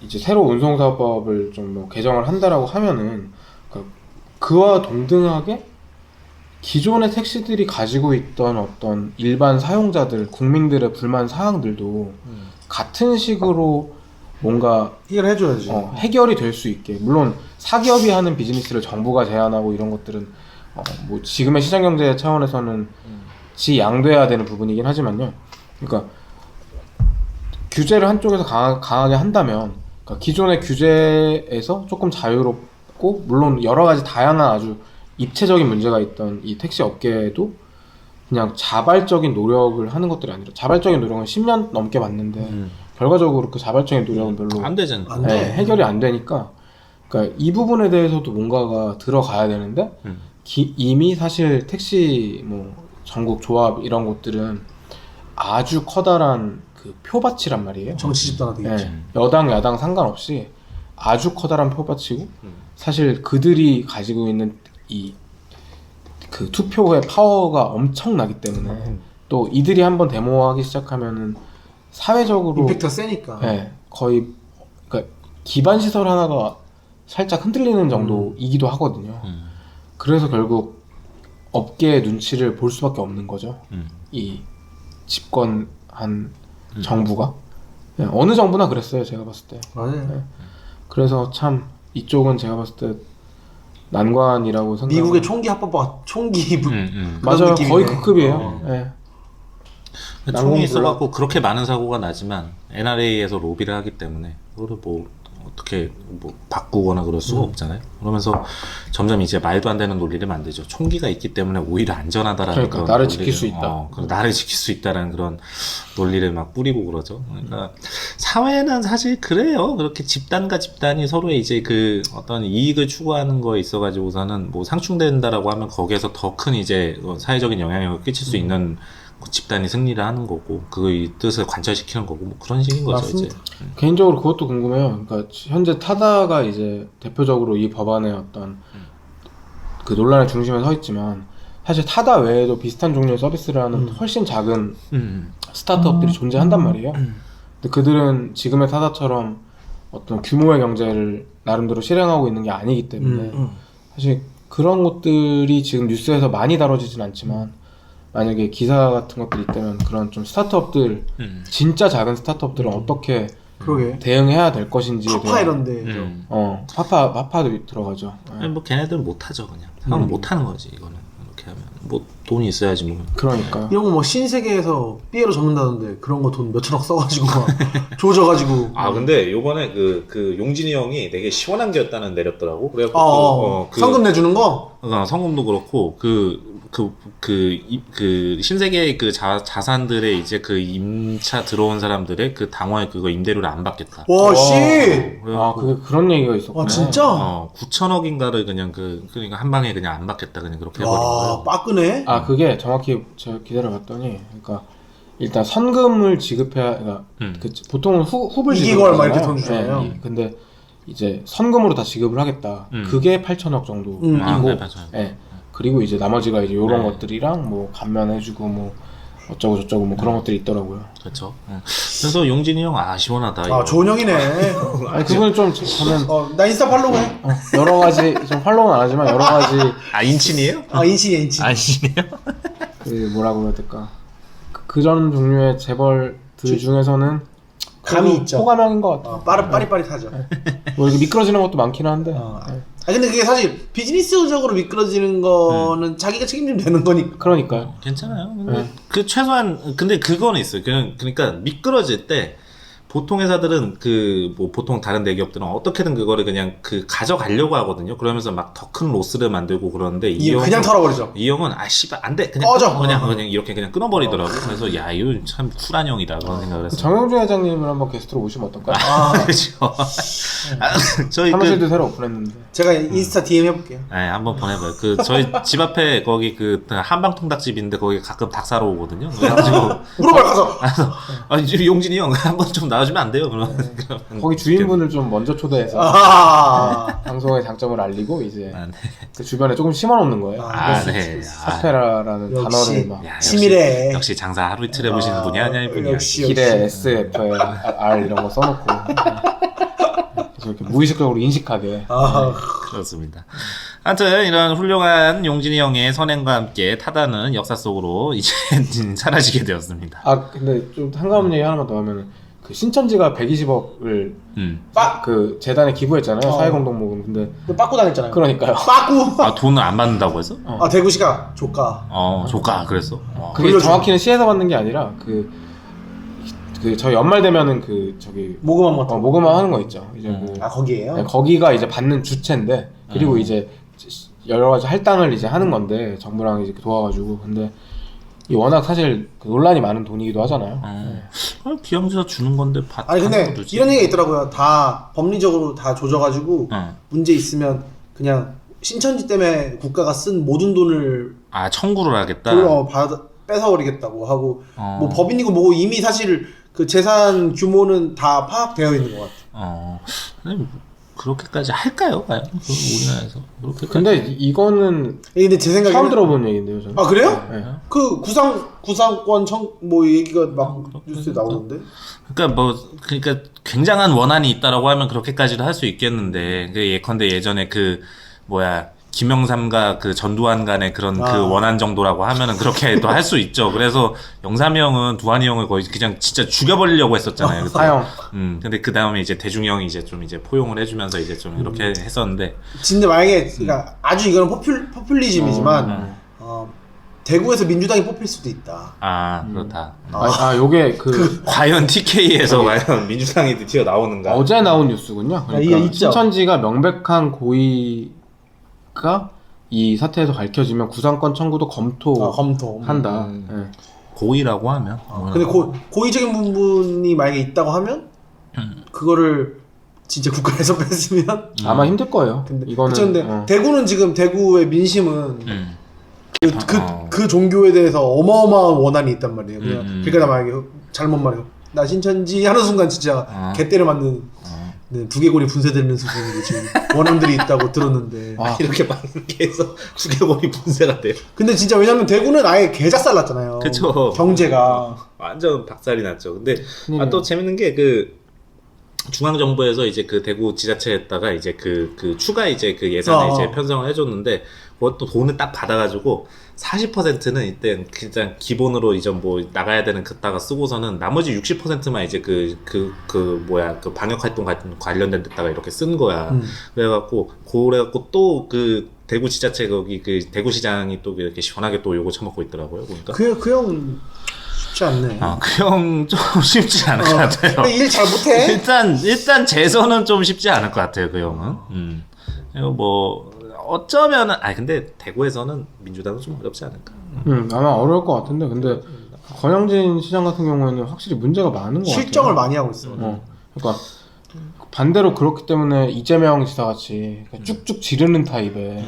Speaker 2: 이제 새로 운송사업법을 좀 개정을 한다라고 하면은 그와 동등하게 기존의 택시들이 가지고 있던 어떤 일반 사용자들, 국민들의 불만 사항들도 같은 식으로 뭔가
Speaker 3: 해결해줘야지.
Speaker 2: 해결이 될 수 있게. 물론 사기업이 하는 비즈니스를 정부가 제한하고 이런 것들은 지금의 시장경제 차원에서는 지양돼야 되는 부분이긴 하지만요. 그러니까 규제를 한쪽에서 강하게 한다면 그러니까 기존의 규제에서 조금 자유롭고 물론 여러 가지 다양한 아주 입체적인 문제가 있던 이 택시 업계에도 그냥 자발적인 노력을 하는 것들이 아니라 자발적인 노력은 10년 넘게 봤는데 결과적으로 그 자발적인 노력은 별로
Speaker 1: 안 되잖아요.
Speaker 3: 안 돼.
Speaker 2: 해결이 안 되니까 그러니까 이 부분에 대해서도 뭔가가 들어가야 되는데 이미 사실 택시 전국 조합 이런 곳들은 아주 커다란 그 표밭이란 말이에요.
Speaker 3: 정치 집단화 되겠지.
Speaker 2: 여당 야당 상관없이 아주 커다란 표밭이고 사실 그들이 가지고 있는 이 그 투표의 파워가 엄청나기 때문에 또 또 이들이 한번 데모하기 시작하면은 사회적으로
Speaker 3: 임팩트가 세니까.
Speaker 2: 네, 거의 그러니까 기반 시설 하나가 살짝 흔들리는 정도이기도 하거든요. 그래서 결국 업계의 눈치를 볼 수밖에 없는 거죠. 이 집권한 정부가 어느 정부나 그랬어요. 제가 봤을 때.
Speaker 3: 맞아요.
Speaker 2: 네. 그래서 참 이쪽은 제가 봤을 때 난관이라고 생각.
Speaker 3: 미국의 총기 합법화, 총기
Speaker 2: 맞아요.
Speaker 3: 느낌이네.
Speaker 2: 거의 그 급이에요. 네.
Speaker 1: 총이 있어갖고 그렇게 많은 사고가 나지만 NRA에서 로비를 하기 때문에 그거를 뭐 어떻게 뭐 바꾸거나 그럴 수가 없잖아요. 그러면서 점점 이제 말도 안 되는 논리를 만들죠. 총기가 있기 때문에 오히려 안전하다라는
Speaker 2: 그러니까
Speaker 1: 그런
Speaker 2: 나를
Speaker 1: 논리를,
Speaker 2: 지킬 수 있다.
Speaker 1: 나를 지킬 수 있다라는 그런 논리를 막 뿌리고 그러죠. 그러니까 사회는 사실 그래요. 그렇게 집단과 집단이 서로의 이제 그 어떤 이익을 추구하는 거에 있어가지고서는 뭐 상충된다라고 하면 거기에서 더 큰 이제 사회적인 영향력을 끼칠 수 있는 집단이 승리를 하는 거고 그의 뜻을 관철시키는 거고 뭐 그런 식인 거죠.
Speaker 3: 맞습니다.
Speaker 1: 이제.
Speaker 2: 개인적으로 그것도 궁금해요. 그러니까 현재 타다가 이제 대표적으로 이 법안의 어떤 그 논란의 중심에 서 있지만 사실 타다 외에도 비슷한 종류의 서비스를 하는 훨씬 작은 스타트업들이 존재한단 말이에요. 근데 그들은 지금의 타다처럼 어떤 규모의 경제를 나름대로 실행하고 있는 게 아니기 때문에 사실 그런 것들이 지금 뉴스에서 많이 다뤄지진 않지만 만약에 기사 같은 것들이 있다면 그런 좀 스타트업들 진짜 작은 스타트업들은 어떻게
Speaker 3: 그러게.
Speaker 2: 대응해야 될 것인지에
Speaker 3: 파파 이런데.
Speaker 2: 파파도 들어가죠.
Speaker 1: 아니, 뭐 걔네들은 못하죠 그냥 상은 못하는 거지 이거는 이렇게 하면 뭐 돈이 있어야지 뭐.
Speaker 2: 그러니까요.
Speaker 3: 이런 거 뭐 신세계에서 삐에로 접는다던데 그런 거 돈 몇천억 써가지고 막 조져가지고.
Speaker 1: 아 근데 요번에 그 용진이 형이 되게 시원한 게였다는 내렸더라고. 그래갖고
Speaker 3: 성금 내주는 거?
Speaker 1: 성금도 그렇고 그 신세계의 그 자산들의 이제 그 임차 들어온 사람들의 그 당원의 그거 임대료를 안 받겠다.
Speaker 3: 와, 씨!
Speaker 2: 아, 그게 그런 얘기가 있었구나.
Speaker 3: 와, 진짜?
Speaker 1: 9천억인가를 그냥 그러니까 한 방에 그냥 안 받겠다. 그냥 그렇게 해버린
Speaker 3: 와,
Speaker 1: 거예요.
Speaker 3: 빠끄네?
Speaker 2: 아, 그게 정확히 제가 기다려 봤더니, 그러니까 일단 선금을 지급해야, 그러니까 보통은 후불
Speaker 3: 이기걸 막 이렇게
Speaker 2: 지급하잖아요.
Speaker 3: 돈 주잖아요.
Speaker 2: 네, 근데 이제 선금으로 다 지급을 하겠다. 그게 8천억 정도이고,
Speaker 1: 아, 네, 맞아요.
Speaker 2: 네. 그리고 이제 나머지가 이제 요런
Speaker 1: 네.
Speaker 2: 것들이랑 뭐 감면해주고 뭐 어쩌고 저쩌고 뭐 그런 것들이 있더라고요.
Speaker 1: 그렇죠. 그래서 용진이 형 시원하다.
Speaker 3: 아,
Speaker 1: 이거.
Speaker 3: 좋은 형이네.
Speaker 2: 아니 그분은 좀 저는
Speaker 3: 나 인스타 팔로우 해.
Speaker 2: 여러 가지 좀 팔로우는 안 하지만 여러 가지
Speaker 1: 인친이에요?
Speaker 3: 인신이야, 인신.
Speaker 1: 인친이에요?
Speaker 2: 그 뭐라고 해야 될까 그런 종류의 재벌들 중에서는
Speaker 3: 감이
Speaker 2: 그래도
Speaker 3: 있죠.
Speaker 2: 호감형인 것 같아요.
Speaker 3: 빠릿빠릿하죠.
Speaker 2: 뭐 이렇게 미끄러지는 것도 많긴 한데. 네.
Speaker 3: 근데 그게 사실 비즈니스적으로 미끄러지는 거는 자기가 책임지면 되는 거니까.
Speaker 2: 그러니까요.
Speaker 1: 괜찮아요. 근데 그 최소한 근데 그거는 있어요. 그러니까 미끄러질 때 보통 회사들은 뭐 보통 다른 대기업들은 어떻게든 그거를 그냥 가져가려고 하거든요. 그러면서 막 더 큰 로스를 만들고 그러는데 이 형은
Speaker 3: 그냥 털어버리죠.
Speaker 1: 이 형은 씨발 안 돼. 그냥
Speaker 3: 꺼져.
Speaker 1: 그냥 이렇게 그냥 끊어버리더라고. 그래서 야 이거 참 쿨한 형이다 그런 생각을 했어요.
Speaker 2: 정영준 회장님을 한번 게스트로 모시면 어떨까요?
Speaker 1: 그렇죠. 저희
Speaker 2: 사무실도 새로 오픈했는데.
Speaker 3: 제가 인스타 DM 해볼게요.
Speaker 1: 네, 한번 보내봐요. 저희 집 앞에 거기 한방통닭집인데 거기 가끔 닭 사러 오거든요. 그래가지고
Speaker 3: 물어봐요, 가서.
Speaker 1: 지금 용진이 형 한번 좀 나와주면 안 돼요? 그러면
Speaker 2: 거기 주인분을 좀 먼저 초대해서
Speaker 3: 아,
Speaker 2: 방송의 장점을 알리고 이제
Speaker 1: 네.
Speaker 2: 그 주변에 조금 심어놓는 거예요.
Speaker 1: 네.
Speaker 2: 사페라라는
Speaker 3: 역시.
Speaker 2: 단어를 막
Speaker 1: 야,
Speaker 3: 치밀해.
Speaker 1: 역시 장사 하루 이틀 해보시는 분이 아니야 이분이.
Speaker 3: 역시.
Speaker 2: 길에 SFR 이런 거 써놓고 그래서 이렇게 무의식적으로 인식하게.
Speaker 1: 그렇습니다. 하여튼 이런 훌륭한 용진이 형의 선행과 함께 타다는 역사 속으로 이제 사라지게 되었습니다.
Speaker 2: 아 근데 좀 한가없는 얘기 하나만 더 하면은 그 신천지가 120억을 그 재단에 기부했잖아요. 사회공동모금. 근데
Speaker 3: 빠꾸 당했잖아요.
Speaker 2: 그러니까요.
Speaker 3: 빠꾸.
Speaker 1: 돈을 안 받는다고 해서?
Speaker 3: 대구시가 조카.
Speaker 1: 조카 그랬어.
Speaker 2: 그게
Speaker 3: 돌려주고.
Speaker 2: 정확히는 시에서 받는 게 아니라 저희 연말 되면은
Speaker 3: 모금함 같은 거.
Speaker 2: 모금화 하는 거 있죠. 이제
Speaker 3: 거기에요?
Speaker 2: 네, 거기가 이제 받는 주체인데 그리고 이제 여러 가지 할당을 이제 하는 건데 정부랑 이제 도와가지고 근데 이 워낙 사실 논란이 많은 돈이기도 하잖아요.
Speaker 1: 기영지사 주는 건데
Speaker 3: 아니 근데 이런 얘기가 있더라고요. 다 법리적으로 다 조져가지고 문제 있으면 그냥 신천지 때문에 국가가 쓴 모든 돈을
Speaker 1: 청구를 하겠다.
Speaker 3: 뺏어버리겠다고 하고 뭐 법인이고 뭐고 이미 사실 그 재산 규모는 다 파악되어 있는 것 같아요.
Speaker 1: 그렇게까지 할까요? 과연 우리나라에서 그렇게까지?
Speaker 2: 근데 이거는
Speaker 3: 근데 제 생각에는
Speaker 2: 처음 들어본 얘기인데요, 저는.
Speaker 3: 아 그래요?
Speaker 2: 네.
Speaker 3: 그 구상권 뭐 얘기가 막 뉴스에 나오는데.
Speaker 1: 그러니까 굉장한 원한이 있다라고 하면 그렇게까지도 할 수 있겠는데, 예컨대 예전에 김영삼과 그 전두환 간의 그런 그 원한 정도라고 하면은 그렇게도 할 수 있죠. 그래서 영삼이 형은 두한이 형을 거의 그냥 진짜 죽여버리려고 했었잖아요.
Speaker 2: 사형.
Speaker 1: 근데 그 다음에 이제 대중이 형이 이제 좀 이제 포용을 해주면서 이제 좀 이렇게 했었는데.
Speaker 3: 진짜 만약에, 그러니까 아주 이거는 포퓰리즘이지만, 대구에서 민주당이 뽑힐 수도 있다.
Speaker 1: 그렇다.
Speaker 2: 요게
Speaker 1: 과연 TK에서 과연 민주당이 튀어나오는가?
Speaker 2: 어제 나온 뉴스군요.
Speaker 3: 이게
Speaker 2: 그러니까
Speaker 3: 있죠.
Speaker 2: 신천지가 명백한 고의가 이 사태에서 밝혀지면 구상권 청구도 검토한다. 네.
Speaker 1: 고의라고 하면.
Speaker 3: 근데 고의적인 부분이 만약에 있다고 하면, 그거를 진짜 국가에서 뺐으면
Speaker 2: 아마 힘들 거예요.
Speaker 3: 근데
Speaker 2: 이거는.
Speaker 3: 근데 대구는 지금 대구의 민심은 그 종교에 대해서 어마어마한 원한이 있단 말이에요. 그러니까 나 만약에 잘못 말해요. 나 신천지 하는 순간 진짜 개 때려 맞는 두개골이 분쇄되는 수준으로 지금 원한들이 있다고 들었는데
Speaker 1: 이렇게 많은 게 해서 두개골이 분쇄가 돼요.
Speaker 3: 근데 진짜 왜냐면 대구는 아예 개작살 났잖아요.
Speaker 1: 그쵸.
Speaker 3: 경제가
Speaker 1: 완전 박살이 났죠. 근데 또 재밌는 게 중앙정부에서 이제 그 대구 지자체에다가 이제 그 추가 이제 그 예산을 이제 편성을 해줬는데, 그것도 돈을 딱 받아가지고 40%는 이때 그냥 기본으로 이제 뭐 나가야 되는 그따가 쓰고서는 나머지 60%만 이제 그 방역활동 관련된 데다가 이렇게 쓴 거야. 그래갖고 또 그 대구 지자체 거기 그 대구시장이 또 이렇게 시원하게 또 요거 처먹고 있더라고요. 보니까.
Speaker 3: 그 형 쉽지 않네.
Speaker 1: 그 형 좀 쉽지 않을 것 같아요.
Speaker 3: 근데 일 잘 못해.
Speaker 1: 일단 재선은 좀 쉽지 않을 것 같아요, 그 형은. 그리고 어쩌면은, 근데 대구에서는 민주당은 좀 어렵지 않을까.
Speaker 2: 아마 어려울 것 같은데, 근데 권영진 시장 같은 경우에는 확실히 문제가 많은 것 같아요.
Speaker 3: 실정을 많이 하고 있어.
Speaker 2: 그러니까 반대로 그렇기 때문에 이재명 지사 같이 쭉쭉 지르는 타입의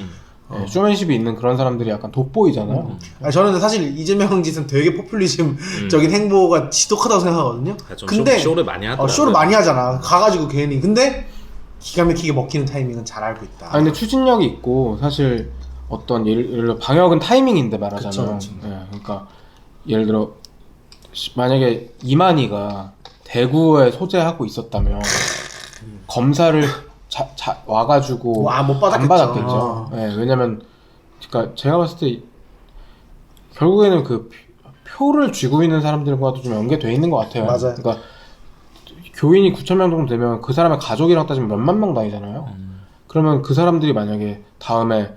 Speaker 2: 쇼맨십이 있는 그런 사람들이 약간 돋보이잖아요.
Speaker 3: 저는 사실 이재명 짓은 되게 포퓰리즘적인 행보가 지독하다고 생각하거든요. 근데
Speaker 1: 쇼를 많이 하더라고요.
Speaker 3: 쇼를 많이 하잖아. 가가지고 괜히. 근데 기가 막히게 먹히는 타이밍은 잘 알고 있다.
Speaker 2: 근데 추진력이 있고, 사실 어떤 예를 들어 방역은 타이밍인데 말하자면.
Speaker 3: 그쵸.
Speaker 2: 그러니까 예를 들어 만약에 이만희가 대구에 소재하고 있었다면 검사를 와가지고
Speaker 3: 못 받았겠죠.
Speaker 2: 안 받았겠죠. 왜냐면 그러니까 제가 봤을 때 결국에는 그 표를 쥐고 있는 사람들과도 좀 연계돼 있는 것 같아요.
Speaker 3: 맞아요.
Speaker 2: 그러니까 교인이 9,000명 정도 되면 그 사람의 가족이랑 따지면 몇만 명 다니잖아요. 그러면 그 사람들이 만약에 다음에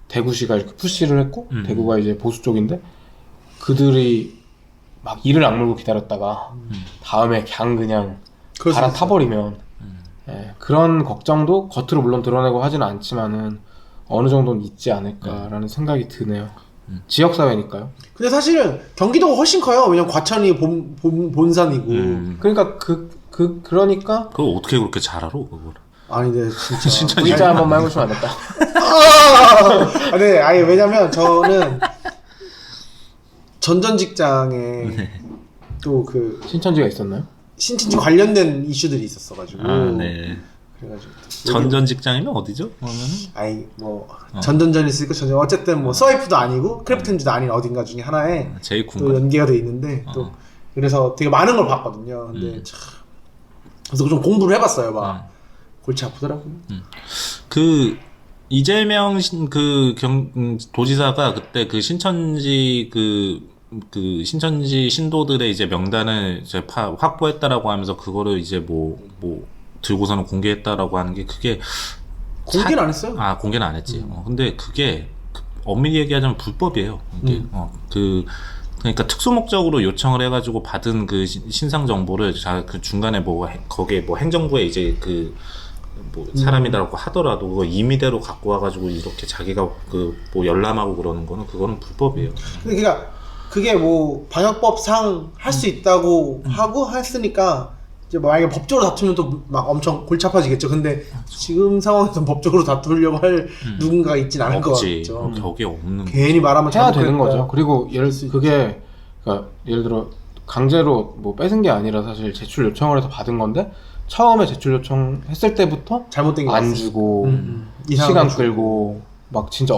Speaker 2: 대구시가 이렇게 푸시를 했고 대구가 이제 보수 쪽인데 그들이 막 이를 악물고 기다렸다가 다음에 그냥 갈아타버리면 그런 걱정도 겉으로 물론 드러내고 하지는 않지만은 어느 정도는 있지 않을까라는 생각이 드네요. 지역사회니까요.
Speaker 3: 근데 사실은 경기도가 훨씬 커요. 왜냐면 과천이 본산이고.
Speaker 2: 그러니까 그러니까
Speaker 1: 그걸 어떻게 그렇게 잘 알아 그걸?
Speaker 3: 아니 근데 진짜
Speaker 2: 의자 한 번만 해보시면 안 될까?
Speaker 3: 네, 아니 왜냐면 저는 전전 직장에 또 그
Speaker 2: 신천지가 있었나요?
Speaker 3: 신천지 관련된 이슈들이 있었어가지고.
Speaker 1: 네.
Speaker 3: 그래가지고
Speaker 1: 전전 직장이면 어디죠? 그러면은?
Speaker 3: 아니 전전전이 있으니까 어쨌든 뭐 스와이프도 아니고 크래프트인지도 아닌 어딘가 중에 하나에 또 연계가 돼 있는데 또 그래서 되게 많은 걸 봤거든요. 근데 참 그래서 좀 공부를 해봤어요. 막 골치 아프더라고요.
Speaker 1: 그 이재명 도지사가 그때 그 신천지 신천지 신도들의 이제 명단을 이제 확보했다라고 하면서 그거를 이제 뭐 들고서는 공개했다라고 하는 게 그게
Speaker 3: 공개는 안 했어요.
Speaker 1: 공개는 안 했지. 근데 그게 엄밀히 얘기하자면 불법이에요. 이게 그러니까 특수 목적으로 요청을 해가지고 받은 그 신상 정보를 그 중간에 거기에 행정부에 이제 사람이라고 하더라도 그거 임의대로 갖고 와가지고 이렇게 자기가 열람하고 그러는 거는 그거는 불법이에요.
Speaker 3: 그러니까 그게 방역법상 할 수 있다고 하고 했으니까 이제 만약에 법적으로 다투면 또 막 엄청 골치 아파지겠죠. 근데 지금 상황에서 법적으로 다투려고 할 누군가가 있진 않을 것 같죠.
Speaker 1: 거기에 없는
Speaker 3: 괜히 말하면
Speaker 2: 해야 되는 거죠. 그리고 예를 들어 강제로 뺏은 게 아니라 사실 제출 요청을 해서 받은 건데 처음에 제출 요청했을 때부터
Speaker 3: 잘못된 게
Speaker 2: 안
Speaker 3: 왔어요.
Speaker 2: 주고
Speaker 3: 이상한
Speaker 2: 시간
Speaker 3: 거 주고.
Speaker 2: 끌고 막 진짜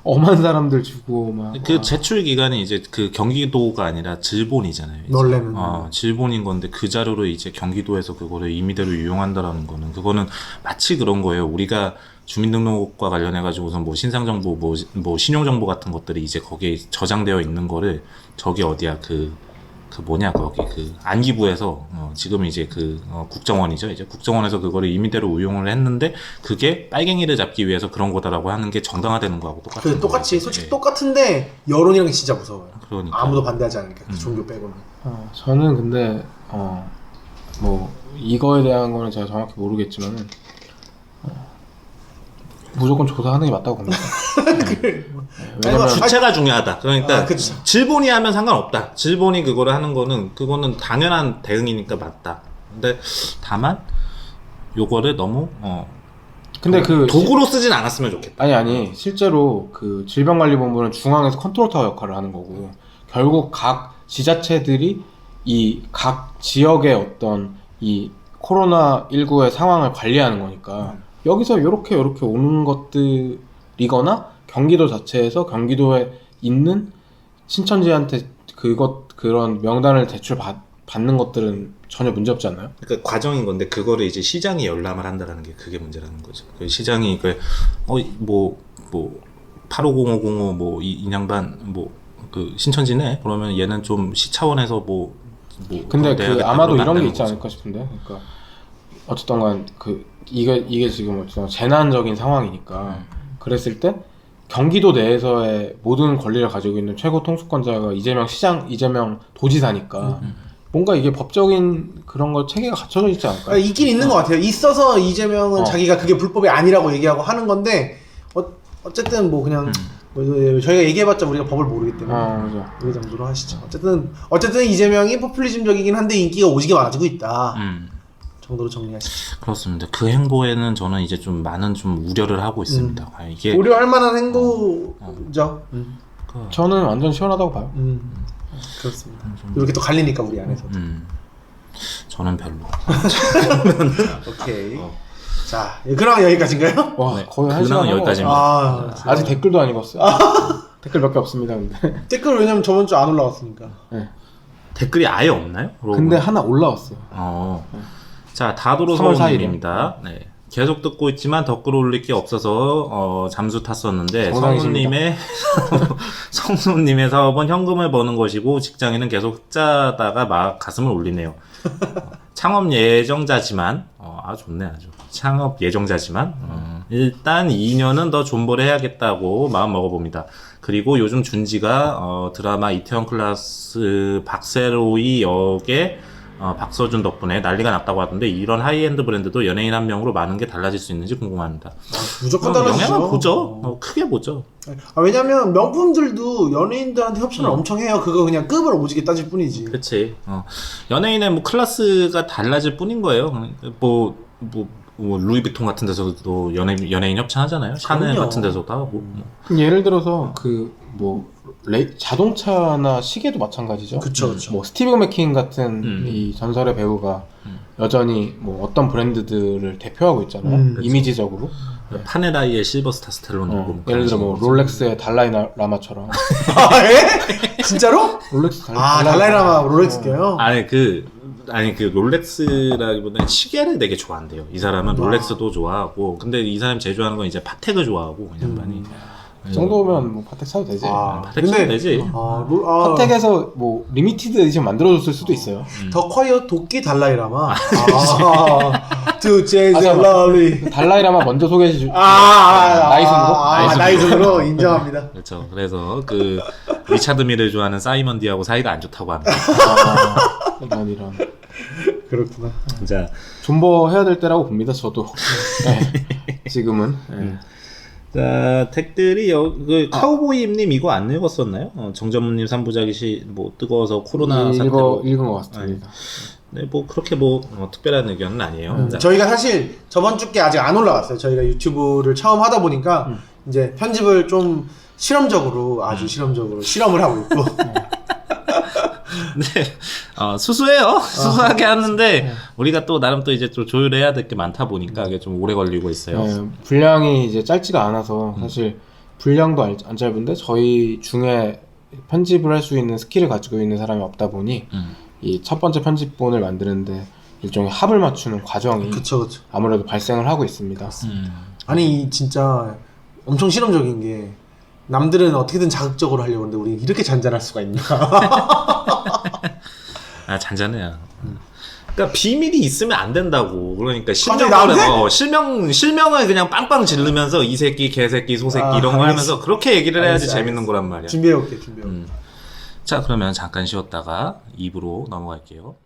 Speaker 2: 엄한 사람들 주고 막
Speaker 1: 그 제출 기간이 이제 그 경기도가 아니라 질본이잖아요. 이제.
Speaker 3: 원래는.
Speaker 1: 질본인 건데 그 자료로 이제 경기도에서 그거를 임의대로 유용한다라는 거는 그거는 마치 그런 거예요. 우리가 주민등록과 관련해 가지고선 뭐 신상정보, 뭐 신용정보 같은 것들이 이제 거기에 저장되어 있는 거를 저기 어디야 그 뭐냐 거기 그 안기부에서 지금 이제 국정원이죠. 이제 국정원에서 그거를 임의대로 운용을 했는데 그게 빨갱이를 잡기 위해서 그런 거다라고 하는 게 정당화되는 거하고 똑같은
Speaker 3: 똑같이
Speaker 1: 거예요.
Speaker 3: 솔직히
Speaker 1: 예.
Speaker 3: 똑같은데 여론이랑 진짜 무서워요.
Speaker 1: 그러니까.
Speaker 3: 아무도 반대하지 않으니까 그 종교 빼고는.
Speaker 2: 저는 근데 뭐 이거에 대한 거는 제가 정확히 모르겠지만은 무조건 조사하는 게 맞다고 봅니다. 왜냐면
Speaker 1: 주체가 중요하다. 그러니까
Speaker 3: 그쵸.
Speaker 1: 질본이 하면 상관없다. 질본이 그거를 하는 그거는 당연한 대응이니까 맞다. 근데 다만 요거를 너무
Speaker 2: 근데 그
Speaker 1: 도구로 쓰진 않았으면 좋겠다.
Speaker 2: 아니 실제로 그 질병관리본부는 중앙에서 컨트롤 타워 역할을 하는 거고 결국 각 지자체들이 이 각 지역의 어떤 이 코로나19의 상황을 관리하는 거니까 여기서 요렇게 오는 것들이거나 경기도 자체에서 경기도에 있는 신천지한테 그런 명단을 받는 것들은 전혀 문제 없지 않나요?
Speaker 1: 그러니까 과정인 건데 그거를 이제 시장이 열람을 한다라는 게 그게 문제라는 거죠. 그 시장이 뭐 850505 뭐 이 양반 뭐 그 신천지네. 그러면 얘는 좀 시 차원에서 뭐
Speaker 2: 근데
Speaker 1: 돼야겠다.
Speaker 2: 아마도
Speaker 1: 그러면 안
Speaker 2: 이런 게
Speaker 1: 되는
Speaker 2: 있지
Speaker 1: 거죠.
Speaker 2: 않을까 싶은데. 그러니까 어쨌든간 이게 지금 어쨌든 재난적인 상황이니까 그랬을 때 경기도 내에서의 모든 권리를 가지고 있는 최고 통수권자가 이재명 도지사니까 뭔가 이게 법적인 그런 거 체계가 갖춰져 있지 않을까요?
Speaker 3: 있긴 있는 것 같아요. 있어서 이재명은 자기가 그게 불법이 아니라고 얘기하고 하는 건데 어쨌든 뭐 그냥 뭐 저희가 얘기해봤자 우리가 법을 모르기 때문에
Speaker 2: 맞아.
Speaker 3: 이 정도로 하시죠. 어쨌든 이재명이 포퓰리즘적이긴 한데 인기가 오지게 많아지고 있다 정도로 정리하시죠.
Speaker 1: 그렇습니다. 그 행보에는 저는 이제 좀 많은 좀 우려를 하고 있습니다. 이게
Speaker 3: 우려할 만한 행보죠.
Speaker 2: 저는 완전 시원하다고 봐요.
Speaker 3: 그렇습니다. 이렇게 또 갈리니까 우리 안에서.
Speaker 1: 저는 별로.
Speaker 3: 오케이. 자, 그럼 여기까지인가요?
Speaker 2: 와
Speaker 1: 네,
Speaker 2: 거의 한
Speaker 1: 그나마
Speaker 2: 시간
Speaker 1: 여기까지입니다.
Speaker 2: 아직 댓글도 안 읽었어요. 댓글 몇 개 없습니다. 근데
Speaker 3: 왜냐면 저번 주 안 올라왔으니까.
Speaker 2: 네.
Speaker 1: 댓글이 아예 없나요?
Speaker 2: 근데 하나 올라왔어요.
Speaker 1: 자, 다도로
Speaker 2: 3월 4일에.
Speaker 1: 서울님입니다. 네. 계속 듣고 있지만 댓글 올릴 게 없어서 잠수 탔었는데 성수님의 사업은 현금을 버는 것이고 직장인은 계속 흑자다가 막 가슴을 울리네요. 창업 예정자지만 좋네 아주. 창업 예정자지만 일단 2년은 더 존버를 해야겠다고 마음 먹어봅니다. 그리고 요즘 준지가 드라마 이태원 클라스 박세로이 역의 박서준 덕분에 난리가 났다고 하던데 이런 하이엔드 브랜드도 연예인 한 명으로 많은 게 달라질 수 있는지 궁금합니다.
Speaker 3: 무조건 달라지죠.
Speaker 1: 영향은 보죠. 크게 보죠.
Speaker 3: 왜냐면 명품들도 연예인들한테 협찬을 엄청 해요. 그거 그냥 급을 오지게 따질 뿐이지.
Speaker 1: 그렇지. 연예인의 뭐 클래스가 달라질 뿐인 거예요. 뭐 루이비통 같은 데서도 연예인 협찬하잖아요. 샤넬
Speaker 3: 그럼요.
Speaker 1: 같은 데서도 하고.
Speaker 2: 예를 들어서 자동차나 시계도 마찬가지죠.
Speaker 3: 그쵸.
Speaker 2: 뭐 스티브 맥퀸 같은 이 전설의 배우가 여전히 뭐 어떤 브랜드들을 대표하고 있잖아요. 이미지적으로.
Speaker 1: 파네라이의 실버스타 스텔론이고.
Speaker 2: 예를 들어 뭐 롤렉스의 달라이라마처럼.
Speaker 3: 예? 진짜로?
Speaker 2: 롤렉스
Speaker 3: 달라이라마 롤렉스 껴요?
Speaker 1: 아니 그 롤렉스라기보다는 시계를 되게 좋아한대요. 이 사람은 롤렉스도 좋아하고, 근데 이 사람이 제일 좋아하는 건 이제 파텍을 좋아하고, 이 양반이.
Speaker 2: 그 정도면 뭐 파텍 사도 되지.
Speaker 1: 파텍 사도 되지.
Speaker 2: 파텍에서 뭐 리미티드 에디션 만들어줬을 수도 있어요.
Speaker 3: 더 콰이어 도끼 달라이라마. 두 제젤라리.
Speaker 2: 달라이라마 먼저 소개해 주죠.
Speaker 3: 나이순으로 인정합니다.
Speaker 1: 그렇죠. 그래서 그 리차드 밀을 좋아하는 사이먼 디하고 사이가 안 좋다고 합니다.
Speaker 2: 이런.
Speaker 3: 그렇구나.
Speaker 1: 진짜
Speaker 2: 존버 해야 될 때라고 봅니다. 저도. 네. 지금은. 네.
Speaker 1: 자, 댓글이 카우보이님 이거 안 읽었었나요? 정전무님 3부작이 뭐 뜨거워서 코로나 사태로
Speaker 2: 읽은 것 같습니다.
Speaker 1: 네, 뭐 그렇게 특별한 의견은 아니에요.
Speaker 3: 저희가 사실 저번 주께 아직 안 올라갔어요. 저희가 유튜브를 처음 하다 보니까 이제 편집을 좀 실험적으로 아주 실험적으로 실험을 하고 있고
Speaker 1: 근데 수수해요. 수수하게 하는데 우리가 또 나름 또 이제 좀 조율해야 될 게 많다 보니까 이게 좀 오래 걸리고 있어요.
Speaker 2: 네, 분량이 이제 짧지가 않아서 사실 분량도 안 짧은데 저희 중에 편집을 할 수 있는 스킬을 가지고 있는 사람이 없다 보니 이 첫 번째 편집본을 만드는데 일종의 합을 맞추는 과정이
Speaker 3: 그쵸.
Speaker 2: 아무래도 발생을 하고 있습니다.
Speaker 3: 아니 진짜 엄청 실험적인 게 남들은 어떻게든 자극적으로 하려고 하는데 우리 이렇게 잔잔할 수가 있나?
Speaker 1: 아 잔잔해요. 그러니까 비밀이 있으면 안 된다고. 그러니까 실명을 그냥 빵빵 지르면서 이 새끼, 개새끼, 소새끼 이런 거 하면서 그렇게 얘기를 해야지 재밌는 거란 말이야.
Speaker 3: 준비해올게.
Speaker 1: 자, 그러면 잠깐 쉬었다가 2부로 넘어갈게요.